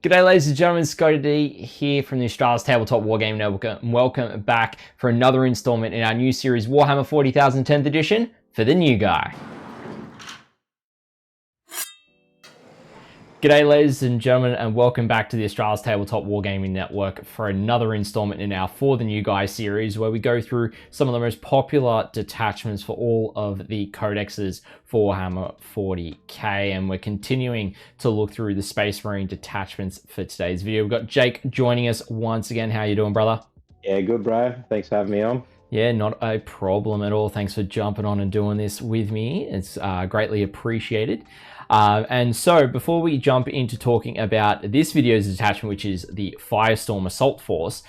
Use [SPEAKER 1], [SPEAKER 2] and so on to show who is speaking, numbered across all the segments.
[SPEAKER 1] G'day ladies and gentlemen, ScottyD here from the Australia's Tabletop Wargaming Network, and welcome back for another installment in our new series Warhammer 40,000 10th edition for the new guy. G'day ladies and gentlemen, and welcome back to the Australia's Tabletop Wargaming Network for another installment in our For the New Guy series, where we go through some of the most popular detachments for all of the codexes for Warhammer 40k, and we're continuing to look through the Space Marine detachments for today's video. We've got Jake joining us once again. How you doing, brother?
[SPEAKER 2] Yeah, good, bro. Thanks for having me on.
[SPEAKER 1] Yeah, not a problem at all. Thanks for jumping on and doing this with me. It's greatly appreciated. And so before we jump into talking about this video's detachment, which is the Firestorm Assault Force,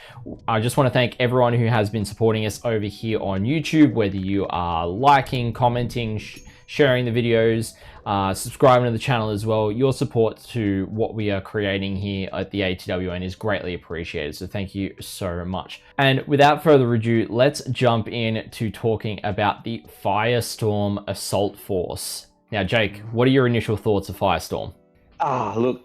[SPEAKER 1] I just want to thank everyone who has been supporting us over here on YouTube, whether you are liking, commenting, sharing the videos, subscribing to the channel as well. Your support to what we are creating here at the ATWN is greatly appreciated, so thank you so much. And without further ado, let's jump in to talking about the Firestorm Assault Force. Now, Jake, what are your initial thoughts of Firestorm?
[SPEAKER 2] Look,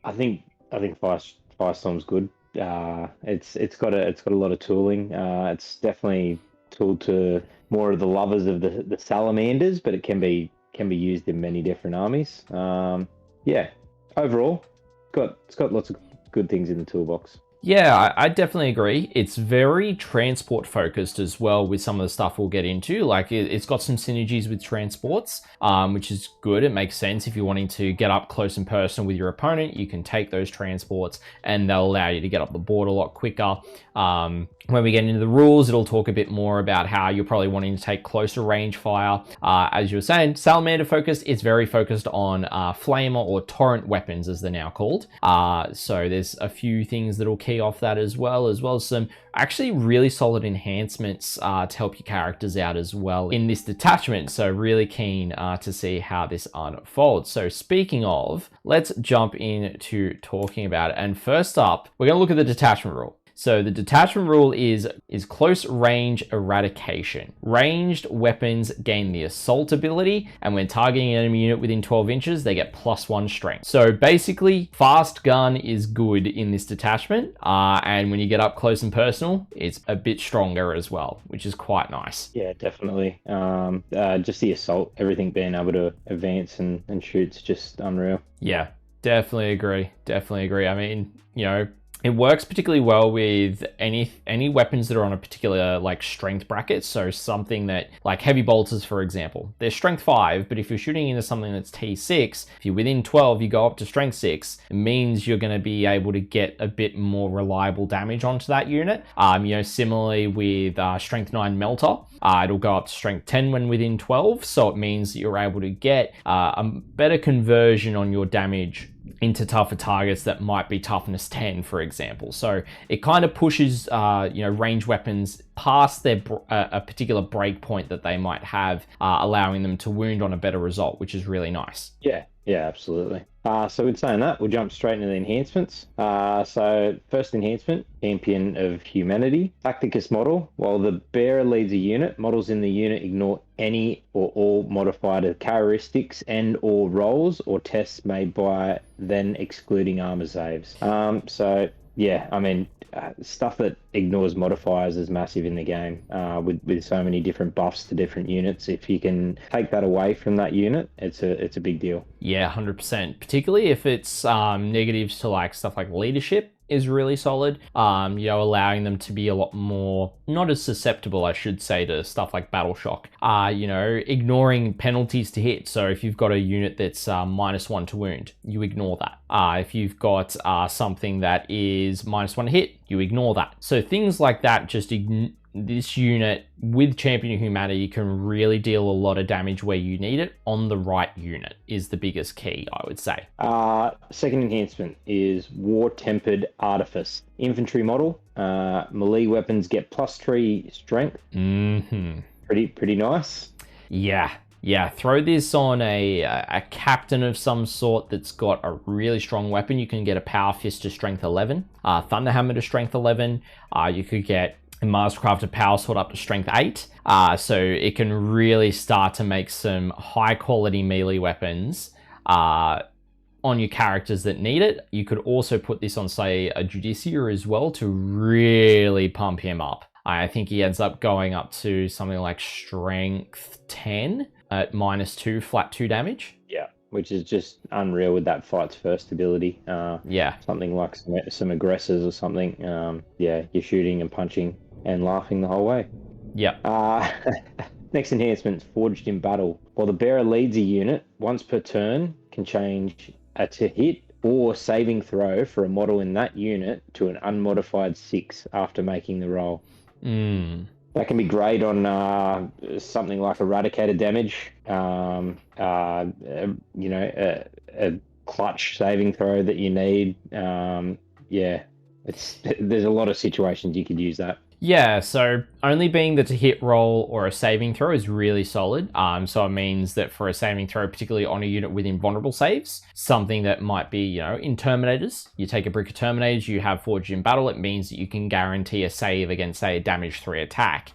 [SPEAKER 2] I think Firestorm's good. It's got a lot of tooling. It's definitely tooled to more of the lovers of the salamanders, but it can be used in many different armies. Yeah, overall, it's got lots of good things in the toolbox.
[SPEAKER 1] Yeah, I definitely agree. It's very transport focused as well with some of the stuff we'll get into. Like it's got some synergies with transports, which is good. It makes sense if you're wanting to get up close and personal with your opponent. You can take those transports and they'll allow you to get up the board a lot quicker. When we get into the rules, it'll talk a bit more about how you're probably wanting to take closer range fire. As you were saying, salamander focused, it's very focused on flamer or torrent weapons, as they're now called. So there's a few things that'll key off that as well as some actually really solid enhancements to help your characters out as well in this detachment. So really keen to see how this unfolds. So speaking of, let's jump into talking about it. And first up, we're going to look at the detachment rule. So the detachment rule is close range eradication. Ranged weapons gain the assault ability, and when targeting an enemy unit within 12 inches, they get +1 strength. So basically, fast gun is good in this detachment, and when you get up close and personal, it's a bit stronger as well, which is quite nice.
[SPEAKER 2] Yeah, definitely. Just the assault, everything being able to advance and shoot's just unreal.
[SPEAKER 1] Yeah, definitely agree. Definitely agree. I mean, you know, it works particularly well with any weapons that are on a particular like strength bracket. So something that like heavy bolters, for example, they're strength 5, but if you're shooting into something that's T6, if you're within 12, you go up to strength 6. It means you're going to be able to get a bit more reliable damage onto that unit. You know, similarly with strength 9 melter, it'll go up to strength 10 when within 12. So it means that you're able to get a better conversion on your damage into tougher targets that might be toughness 10, for example. So it kind of pushes, you know, range weapons past their a particular break point that they might have, allowing them to wound on a better result, which is really nice.
[SPEAKER 2] Yeah, absolutely. So with saying that, we'll jump straight into the enhancements. So first enhancement, Champion of Humanity. Tacticus model. While the bearer leads a unit, models in the unit ignore any or all modified characteristics and or rolls or tests made by then excluding armor saves. So yeah, I mean, stuff that ignores modifiers is massive in the game, with so many different buffs to different units. If you can take that away from that unit, it's a big deal.
[SPEAKER 1] Yeah, 100%. Particularly if it's negatives to like stuff like leadership is really solid. You know, allowing them to be a lot more, not as susceptible, I should say, to stuff like battle shock. You know, ignoring penalties to hit. So if you've got a unit that's -1 to wound, you ignore that. If you've got something that is -1 to hit, you ignore that. So things like that, just this unit with Champion of Humanity can really deal a lot of damage where you need it on the right unit is the biggest key, I would say.
[SPEAKER 2] Second enhancement is War Tempered Artifice. Infantry model. Melee weapons get +3 strength. Pretty nice.
[SPEAKER 1] Yeah, throw this on a captain of some sort that's got a really strong weapon. You can get a Power Fist to strength 11, Thunderhammer to strength 11. You could get a Mastercrafted Power Sword up to strength 8. So it can really start to make some high quality melee weapons on your characters that need it. You could also put this on, say, a Judiciary as well to really pump him up. I think he ends up going up to something like Strength 10 at -2 flat 2 damage.
[SPEAKER 2] Yeah, which is just unreal with that fight's first ability.
[SPEAKER 1] Yeah.
[SPEAKER 2] Something like some aggressors or something. Yeah, you're shooting and punching and laughing the whole way.
[SPEAKER 1] Yep.
[SPEAKER 2] Next enhancement, Forged in Battle. While the bearer leads a unit, once per turn, can change a to hit or saving throw for a model in that unit to an unmodified 6 after making the roll. That can be great on something like eradicated damage, a clutch saving throw that you need. Yeah, there's a lot of situations you could use that.
[SPEAKER 1] Yeah, so only being the to hit roll or a saving throw is really solid. So it means that for a saving throw, particularly on a unit with invulnerable saves, something that might be, in Terminators, you take a brick of Terminators, you have Forged in Battle, it means that you can guarantee a save against, say, a damage 3 attack,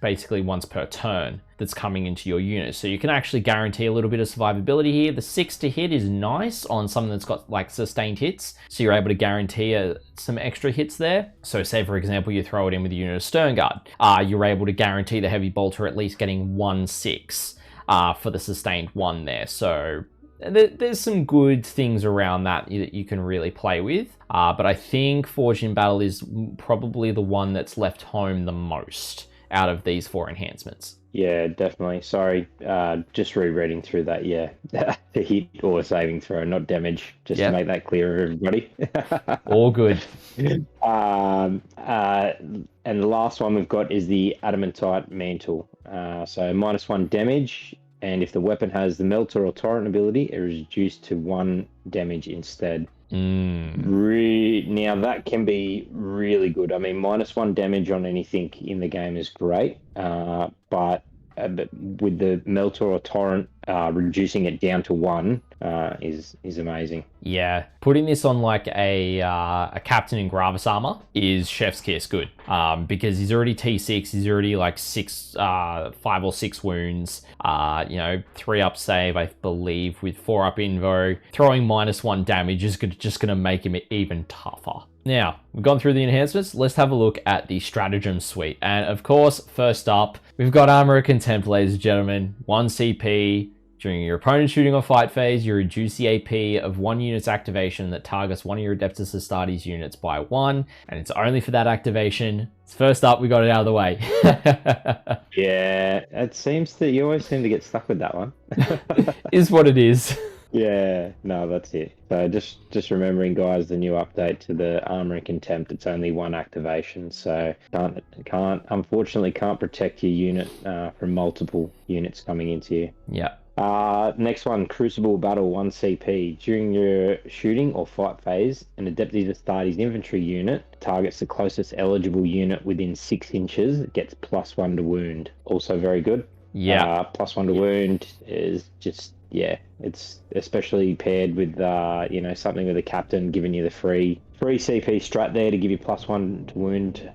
[SPEAKER 1] basically once per turn that's coming into your unit. So you can actually guarantee a little bit of survivability here. The 6 to hit is nice on something that's got like sustained hits. So you're able to guarantee some extra hits there. So say, for example, you throw it in with a unit of Stern Guard. You're able to guarantee the Heavy Bolter at least getting 1/6 for the sustained 1 there. So there's some good things around that you can really play with. But I think Forged in Battle is probably the one that's left home the most out of these 4 enhancements.
[SPEAKER 2] Yeah, definitely. Sorry, just rereading through that. Yeah, the hit or saving throw, not damage. Just to make that clear for everybody.
[SPEAKER 1] All good.
[SPEAKER 2] And the last one we've got is the Adamantite Mantle. So -1 damage, and if the weapon has the Melter or Torrent ability, it is reduced to 1 damage instead. Now that can be really good. I mean, -1 damage on anything in the game is great, but with the Melter or Torrent, reducing it down to 1 is amazing.
[SPEAKER 1] Yeah, putting this on like a captain in Gravis armor is chef's kiss good, because he's already T6, he's already like 5 or 6 wounds, 3 up save, I believe, with 4 up invo. Throwing -1 damage is just going to make him even tougher. Now, we've gone through the enhancements. Let's have a look at the Stratagem suite. And of course, first up, we've got Armor of Contempt, ladies and gentlemen. 1 CP. During your opponent's shooting or fight phase, you reduce the AP of 1 unit's activation that targets one of your Adeptus Astartes units by 1, and it's only for that activation. First up, we got it out of the way.
[SPEAKER 2] Yeah, it seems that you always seem to get stuck with that one.
[SPEAKER 1] Is what it is.
[SPEAKER 2] Yeah, no, that's it. So just remembering, guys, the new update to the Armor and Contempt, it's only 1 activation, so unfortunately can't protect your unit from multiple units coming into you.
[SPEAKER 1] Yeah.
[SPEAKER 2] Next one, Crucible Battle, 1 CP. During your shooting or fight phase, an Adeptus Astartes infantry unit targets the closest eligible unit within 6 inches, gets +1 to wound. Also very good.
[SPEAKER 1] Yeah.
[SPEAKER 2] +1 to wound is just, it's especially paired with, something with a captain giving you the free CP strat there to give you +1 to wound.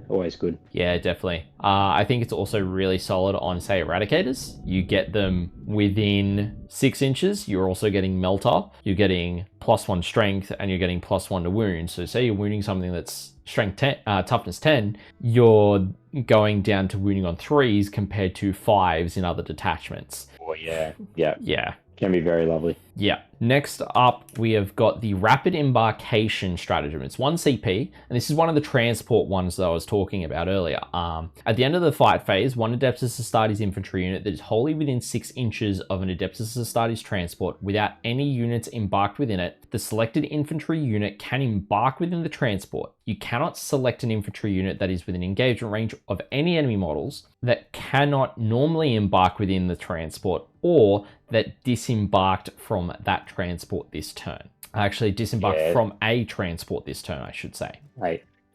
[SPEAKER 2] Always good.
[SPEAKER 1] Yeah, definitely. I think it's also really solid on, say, Eradicators. You get them within 6 inches. You're also getting Melter. You're getting +1 strength, and you're getting +1 to wound. So say you're wounding something that's strength 10, toughness 10, you're going down to wounding on 3s compared to 5s in other detachments.
[SPEAKER 2] Oh, yeah.
[SPEAKER 1] Yeah.
[SPEAKER 2] Can be very lovely.
[SPEAKER 1] Yeah. Next up, we have got the Rapid Embarkation Stratagem. It's 1 CP, and this is one of the transport ones that I was talking about earlier. At the end of the fight phase, 1 Adeptus Astartes infantry unit that is wholly within 6 inches of an Adeptus Astartes transport without any units embarked within it, the selected infantry unit can embark within the transport. You cannot select an infantry unit that is within engagement range of any enemy models that cannot normally embark within the transport or that disembarked from that transport this turn. Actually, disembarked from a transport this turn, I should say.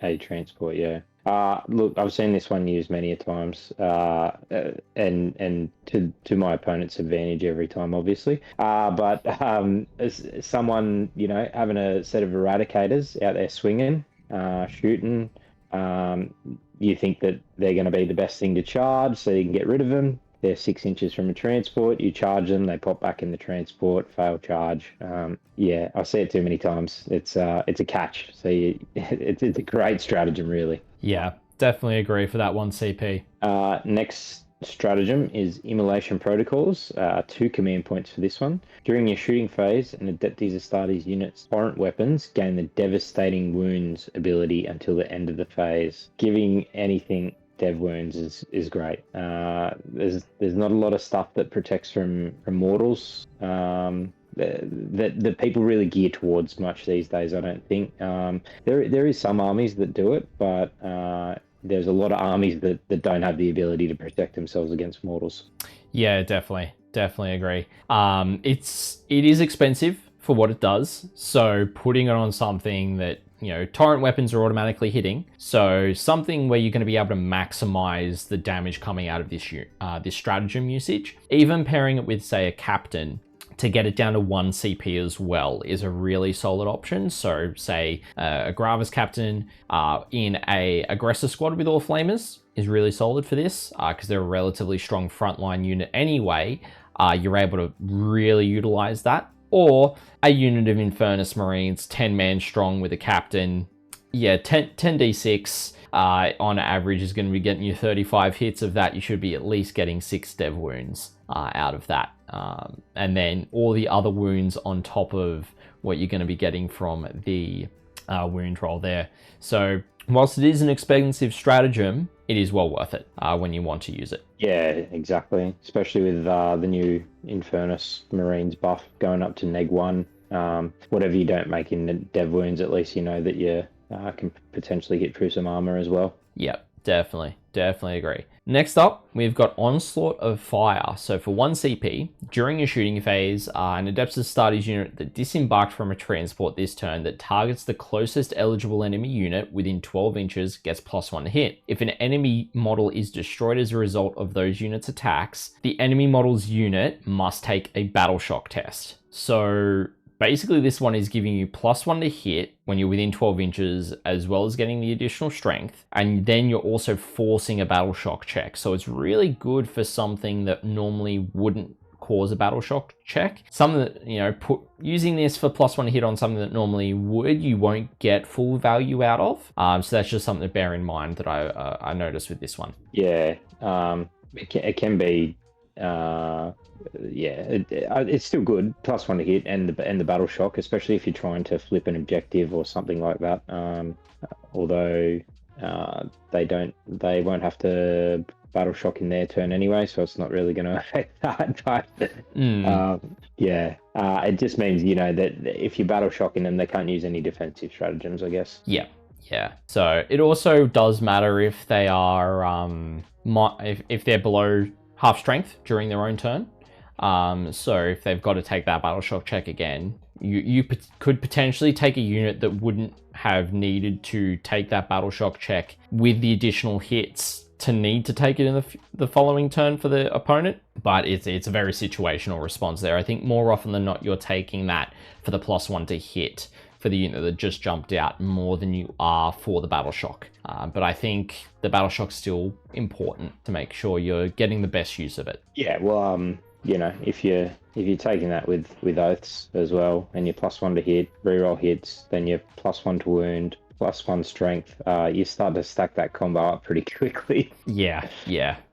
[SPEAKER 2] A transport, yeah. Look, I've seen this one used many a times, and to my opponent's advantage every time, obviously. But as someone, having a set of Eradicators out there swinging, shooting, you think that they're going to be the best thing to charge, so you can get rid of them. they're 6 inches from a transport. You charge them, they pop back in the transport, fail charge. Yeah, I see it too many times. It's a catch. So it's a great stratagem, really.
[SPEAKER 1] Yeah, definitely agree for that one CP.
[SPEAKER 2] Next stratagem is Immolation Protocols. 2 command points for this one. During your shooting phase, an Adeptus Astartes unit's torrent weapons gain the Devastating Wounds ability until the end of the phase. Giving anything dev wounds is great. There's not a lot of stuff that protects from mortals. That people really gear towards much these days, I don't think. There is some armies that do it, but there's a lot of armies that don't have the ability to protect themselves against mortals.
[SPEAKER 1] Yeah, definitely agree. It is expensive for what it does, so putting it on something that, torrent weapons are automatically hitting, so something where you're going to be able to maximize the damage coming out of this stratagem usage, even pairing it with, say, a captain to get it down to 1 CP as well is a really solid option. So say a Gravis captain in a aggressor squad with all flamers is really solid for this because they're a relatively strong frontline unit anyway. You're able to really utilize that. Or a unit of Infernus Marines, 10-man strong with a captain. Yeah, 10d6 on average is going to be getting you 35 hits. Of that, you should be at least getting 6 dev wounds out of that. And then all the other wounds on top of what you're going to be getting from the wound roll there. So whilst it is an expensive stratagem, it is well worth it when you want to use it.
[SPEAKER 2] Yeah, exactly. Especially with the new Infernus Marines buff going up to neg 1. Whatever you don't make in dev wounds, at least you know that you can potentially get through some armor as well.
[SPEAKER 1] Yep, definitely agree. Next up, we've got Onslaught of Fire. So for 1 CP, during your shooting phase, an Adeptus Astartes unit that disembarked from a transport this turn that targets the closest eligible enemy unit within 12 inches gets +1 to hit. If an enemy model is destroyed as a result of those units' attacks, the enemy model's unit must take a battle shock test. So basically, this one is giving you +1 to hit when you're within 12 inches, as well as getting the additional strength. And then you're also forcing a battle shock check. So it's really good for something that normally wouldn't cause a battle shock check. Something that, using this for +1 to hit on something that normally would, you won't get full value out of. So that's just something to bear in mind that I noticed with this one.
[SPEAKER 2] Yeah, it can be... it's still good. +1 to hit and the battle shock, especially if you're trying to flip an objective or something like that. Although they won't have to battle shock in their turn anyway, so it's not really going to affect that. But it just means that if you're battle shocking them, they can't use any defensive stratagems, I guess.
[SPEAKER 1] Yeah. So it also does matter if they are if they're below half strength during their own turn. So if they've got to take that battle shock check again, you could potentially take a unit that wouldn't have needed to take that battle shock check with the additional hits to need to take it in the following turn for the opponent. But it's a very situational response there. I think more often than not, you're taking that for the +1 to hit for the unit that just jumped out more than you are for the battle shock. But I think the battle shock's still important to make sure you're getting the best use of it.
[SPEAKER 2] Yeah, well, if you're taking that with oaths as well, and you're +1 to hit, reroll hits, then you're +1 to wound, +1 strength, you start to stack that combo up pretty quickly.
[SPEAKER 1] Yeah,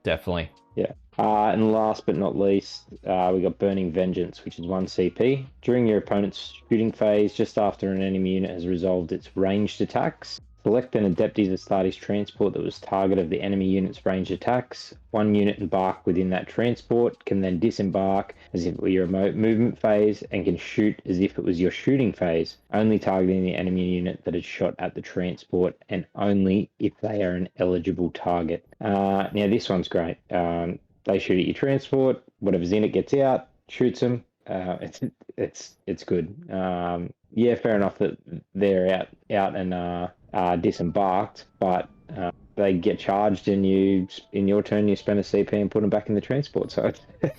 [SPEAKER 1] definitely.
[SPEAKER 2] Yeah. And last but not least, we got Burning Vengeance, which is 1 CP. During your opponent's shooting phase, just after an enemy unit has resolved its ranged attacks, select an Adeptus Astartes transport that was target of the enemy unit's ranged attacks. 1 unit embarked within that transport can then disembark as if it were your movement phase and can shoot as if it was your shooting phase, only targeting the enemy unit that is shot at the transport and only if they are an eligible target. Now, this one's great. They shoot at your transport, whatever's in it gets out, shoots them. It's good. Fair enough that they're out and disembarked, but they get charged and in your turn you spend a CP and put them back in the transport. So it's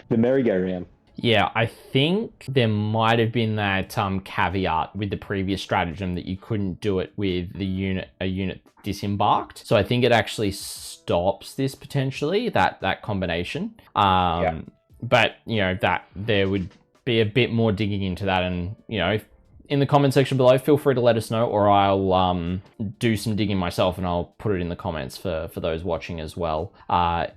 [SPEAKER 2] the merry-go-round.
[SPEAKER 1] Yeah, I think there might have been that caveat with the previous stratagem that you couldn't do it with a unit disembarked. So I think it actually stops this potentially, that combination. But that there would be a bit more digging into that, and in the comment section below, feel free to let us know, or I'll do some digging myself and I'll put it in the comments for those watching as well,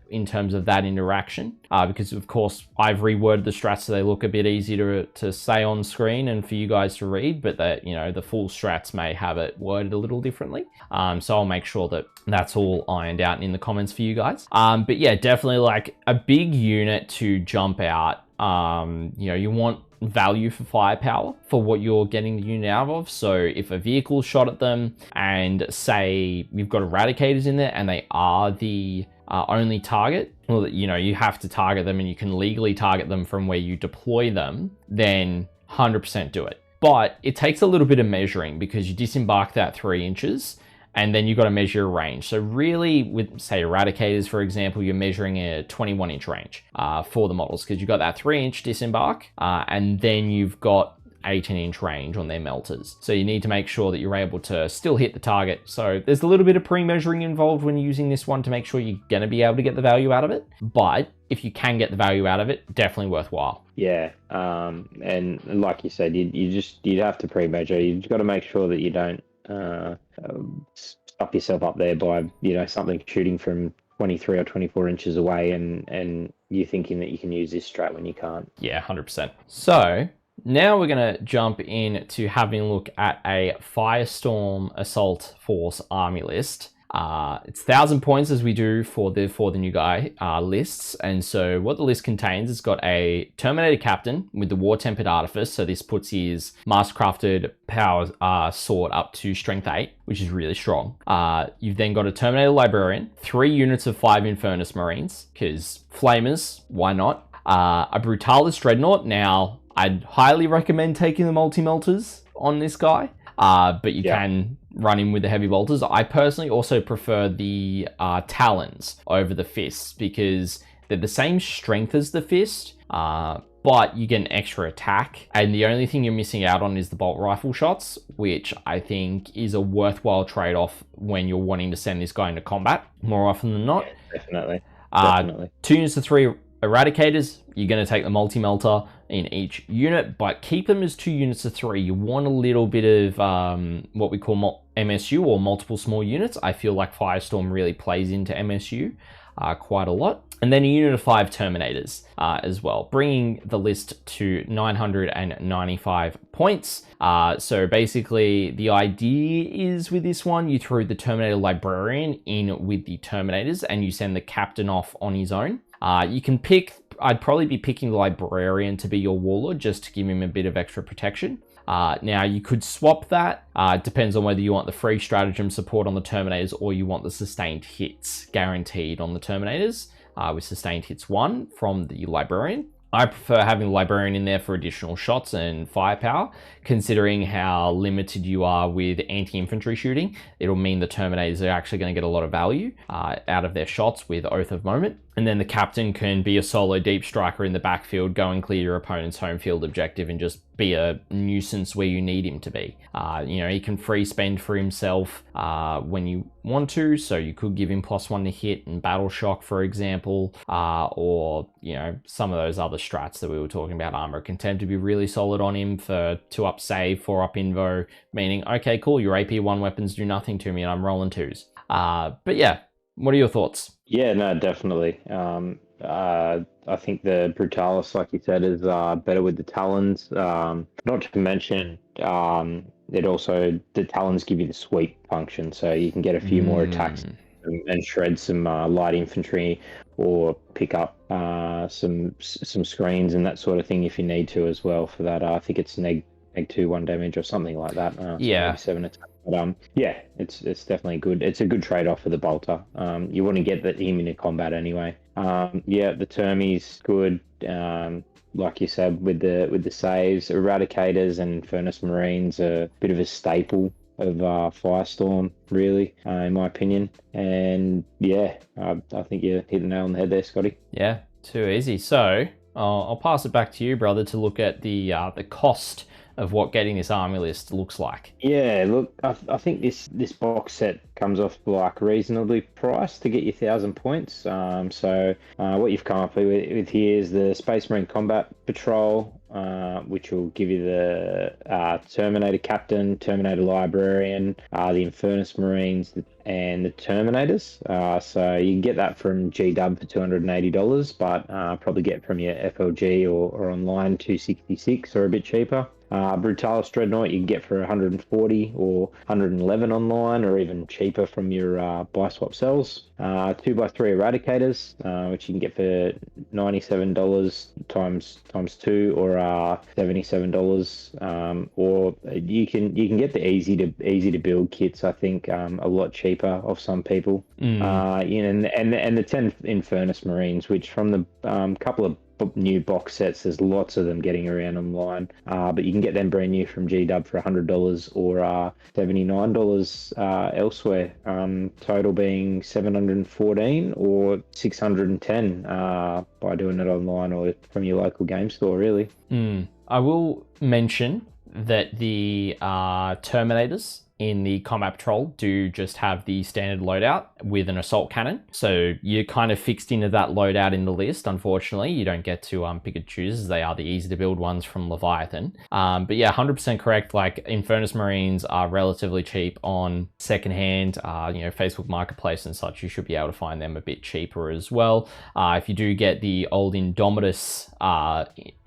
[SPEAKER 1] in terms of that interaction. Because of course I've reworded the strats so they look a bit easier to say on screen and for you guys to read, but that the full strats may have it worded a little differently. So I'll make sure that that's all ironed out in the comments for you guys. But yeah, definitely like a big unit to jump out. You want value for firepower for what you're getting the unit out of. So if a vehicle shot at them and say you've got eradicators in there and they are the only target, well, you have to target them and you can legally target them from where you deploy them, then 100% do it. But it takes a little bit of measuring because you disembark that 3 inches and then you've got to measure your range. So really with, say, eradicators, for example, you're measuring a 21-inch range for the models because you've got that 3-inch disembark and then you've got 18-inch range on their melters. So you need to make sure that you're able to still hit the target. So there's a little bit of pre-measuring involved when using this one to make sure you're going to be able to get the value out of it. But if you can get the value out of it, definitely worthwhile.
[SPEAKER 2] Yeah, and like you said, you'd have to pre-measure. You've got to make sure that you don't stop yourself up there by something shooting from 23 or 24 inches away and you thinking that you can use this strat when you can't.
[SPEAKER 1] Yeah, 100%. So now we're going to jump in to having a look at a Firestorm Assault Force army list. It's 1,000 points as we do for the new guy lists. And so what the list contains, it's got a Terminator Captain with the War Tempered Artifice. So this puts his Mastercrafted power sword up to strength 8, which is really strong. You've then got a Terminator Librarian, 3 units of 5 Infernus Marines, because Flamers, why not? A Brutalis Dreadnought. Now, I'd highly recommend taking the multi-melters on this guy, but you can run in with the heavy bolters. I personally also prefer the Talons over the Fists because they're the same strength as the Fist, but you get an extra attack. And the only thing you're missing out on is the bolt rifle shots, which I think is a worthwhile trade-off when you're wanting to send this guy into combat more often than not.
[SPEAKER 2] Yeah, definitely.
[SPEAKER 1] 2 units to 3 Eradicators, you're going to take the multi-melter in each unit, but keep them as 2 units of 3. You want a little bit of what we call MSU, or multiple small units. I feel like Firestorm really plays into MSU quite a lot. And then a unit of 5 Terminators as well, bringing the list to 995 points. So basically, the idea is with this one, you throw the Terminator Librarian in with the Terminators, and you send the Captain off on his own. You can pick, I'd probably be picking the Librarian to be your Warlord just to give him a bit of extra protection. Now you could swap that. It depends on whether you want the free stratagem support on the Terminators or you want the sustained hits guaranteed on the Terminators with sustained hits 1 from the Librarian. I prefer having the Librarian in there for additional shots and firepower, considering how limited you are with anti-infantry shooting. It'll mean the Terminators are actually going to get a lot of value out of their shots with Oath of Moment. And then the Captain can be a solo deep striker in the backfield, go and clear your opponent's home field objective and just be a nuisance where you need him to be. He can free spend for himself when you want to, so you could give him +1 to hit and battle shock, for example, or some of those other strats that we were talking about. Armor of Contempt to be really solid on him for 2-up save, 4-up invo, meaning, okay, cool, your AP1 weapons do nothing to me and I'm rolling 2s. But yeah, what are your thoughts?
[SPEAKER 2] Yeah, no, definitely. I think the Brutalis, like you said, is better with the Talons. Not to mention, it also, the Talons give you the sweep function, so you can get a few more attacks and shred some light infantry, or pick up some screens and that sort of thing if you need to as well for that. I think it's neg 2 1 damage or something like that.
[SPEAKER 1] Yeah.
[SPEAKER 2] 7 attack. But yeah, it's definitely good. It's a good trade-off for the bolter. You want to get him into combat anyway. Yeah, the Termies good. Like you said, with the saves, Eradicators and Furnace Marines are a bit of a staple of Firestorm, really, in my opinion. And yeah, I think you hit the nail on the head there, Scotty.
[SPEAKER 1] Yeah, too easy. So I'll pass it back to you, brother, to look at the cost of what getting this army list looks like.
[SPEAKER 2] Yeah, look, I think this box set comes off like reasonably priced to get you 1,000 points. What you've come up with here is the Space Marine Combat Patrol, which will give you the Terminator Captain, Terminator Librarian, the Infernus Marines, and the Terminators. So you can get that from GW for $280, but probably get from your FLG or online 266 or a bit cheaper. Brutalis Dreadnought you can get for 140 or 111 online, or even cheaper from your buy swap cells. 2x3 Eradicators, which you can get for $97 times 2, or $77. Or you can get the easy to build kits. I think a lot cheaper off some people. And the 10 Infernus Marines, which from the couple of new box sets, there's lots of them getting around online, but you can get them brand new from GW for $100 or $79 elsewhere, total being 714 or 610 by doing it online or from your local game store, really.
[SPEAKER 1] I will mention that the Terminators in the Combat Patrol do just have the standard loadout with an assault cannon. So you're kind of fixed into that loadout in the list. Unfortunately, you don't get to pick and choose, as they are the easy to build ones from Leviathan. But yeah, 100% correct. Like, Infernus Marines are relatively cheap on secondhand, Facebook Marketplace and such. You should be able to find them a bit cheaper as well. If you do get the old Indomitus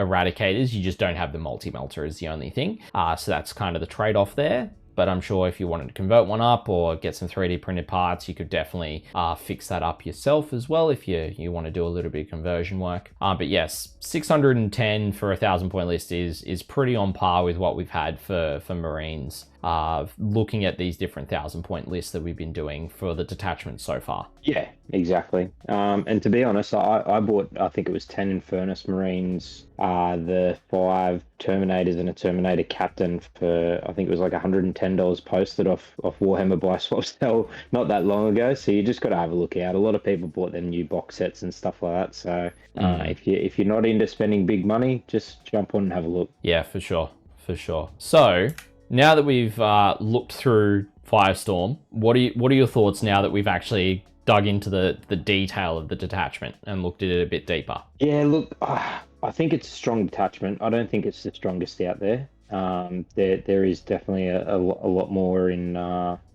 [SPEAKER 1] Eradicators, you just don't have the multi-melter is the only thing. So that's kind of the trade-off there. But I'm sure if you wanted to convert one up or get some 3D printed parts, you could definitely fix that up yourself as well if you want to do a little bit of conversion work. But yes, 610 for a 1,000-point list is pretty on par with what we've had for Marines. Looking at these different 1,000-point lists that we've been doing for the detachments so far.
[SPEAKER 2] Yeah, exactly. And to be honest, I bought, I think it was 10 Infernus Marines, the 5 Terminators and a Terminator Captain for, I think it was like $110 posted off Warhammer buy swap sale not that long ago. So you just got to have a look out. A lot of people bought them new box sets and stuff like that. So if you're not into spending big money, just jump on and have a look.
[SPEAKER 1] Yeah, for sure. So now that we've looked through Firestorm, what are your thoughts now that we've actually dug into the detail of the detachment and looked at it a bit deeper?
[SPEAKER 2] Yeah, look, I think it's a strong detachment. I don't think it's the strongest out there. There is definitely a lot more in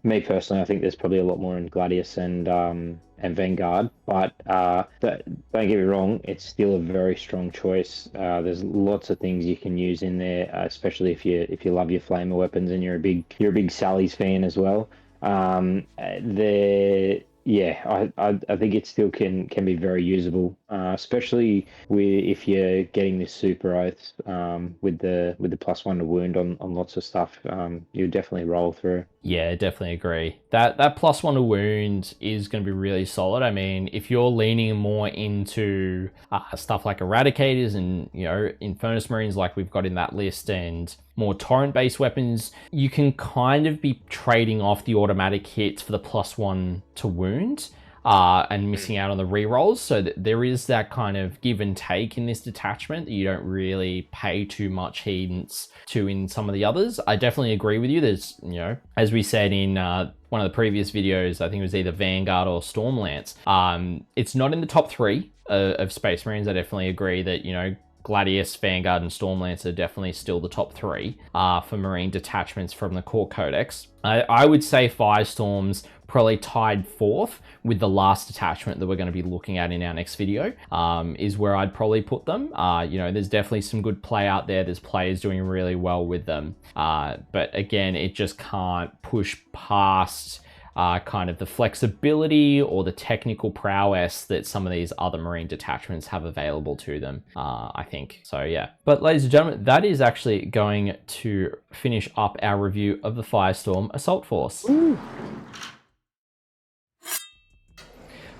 [SPEAKER 2] me personally. I think there's probably a lot more in Gladius and Vanguard, but don't get me wrong, it's still a very strong choice. There's lots of ththings you can use in there, especially if you love your flamer weapons and you're a big Sally's fan as well. Yeah, I think it still can be very usable, especially if you're getting this super oath with the +1 to wound on lots of stuff. You definitely roll through.
[SPEAKER 1] Yeah, definitely agree. That +1 to wound is going to be really solid. I mean, if you're leaning more into stuff like Eradicators and Infernus Marines like we've got in that list, and more torrent-based weapons, you can kind of be trading off the automatic hits for the +1 to wound and missing out on the rerolls. So there is that kind of give and take in this detachment that you don't really pay too much heed to in some of the others. I definitely agree with you. There's, as we said in one of the previous videos, I think it was either Vanguard or Stormlance. It's not in the top 3 of Space Marines. I definitely agree that, Gladius, Vanguard, and Stormlance are definitely still the top 3 for Marine detachments from the core codex. I would say Firestorm's probably tied 4th with the last detachment that we're going to be looking at in our next video, is where I'd probably put them. There's definitely some good play out there. There's players doing really well with them. But again, it just can't push past kind of the flexibility or the technical prowess that some of these other Marine detachments have available to them, I think. So yeah. But ladies and gentlemen, that is actually going to finish up our review of the Firestorm Assault Force. Ooh.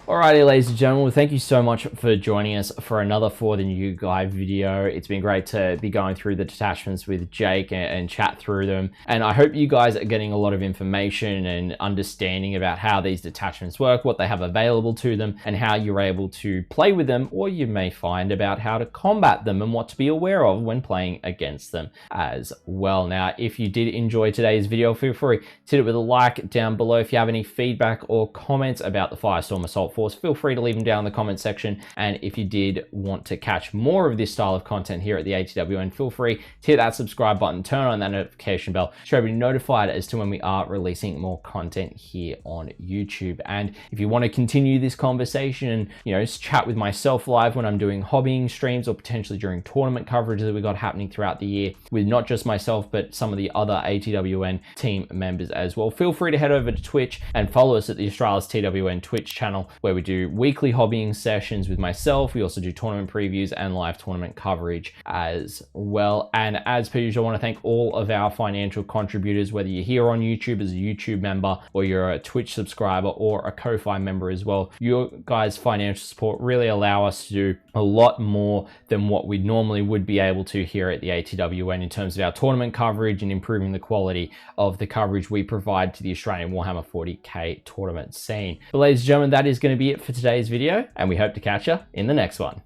[SPEAKER 1] Alrighty, ladies and gentlemen, well, thank you so much for joining us for another For the New Guy video. It's been great to be going through the detachments with Jake and chat through them. And I hope you guys are getting a lot of information and understanding about how these detachments work, what they have available to them, and how you're able to play with them, or you may find about how to combat them and what to be aware of when playing against them as well. Now, if you did enjoy today's video, feel free to hit it with a like down below. If you have any feedback or comments about the Firestorm Assault Force, feel free to leave them down in the comment section. And if you did want to catch more of this style of content here at the ATWN, feel free to hit that subscribe button, turn on that notification bell, so you'll be notified as to when we are releasing more content here on YouTube. And if you want to continue this conversation and, chat with myself live when I'm doing hobbying streams or potentially during tournament coverage that we got happening throughout the year with not just myself, but some of the other ATWN team members as well, feel free to head over to Twitch and follow us at the Australis TWN Twitch channel, where we do weekly hobbying sessions with myself. We also do tournament previews and live tournament coverage as well. And as per usual, I want to thank all of our financial contributors, whether you're here on YouTube as a YouTube member or you're a Twitch subscriber or a Ko-Fi member as well. Your guys' financial support really allow us to do a lot more than what we normally would be able to here at the ATWN in terms of our tournament coverage and improving the quality of the coverage we provide to the Australian Warhammer 40k tournament scene. But ladies and gentlemen, that is going to be it for today's video, and we hope to catch you in the next one.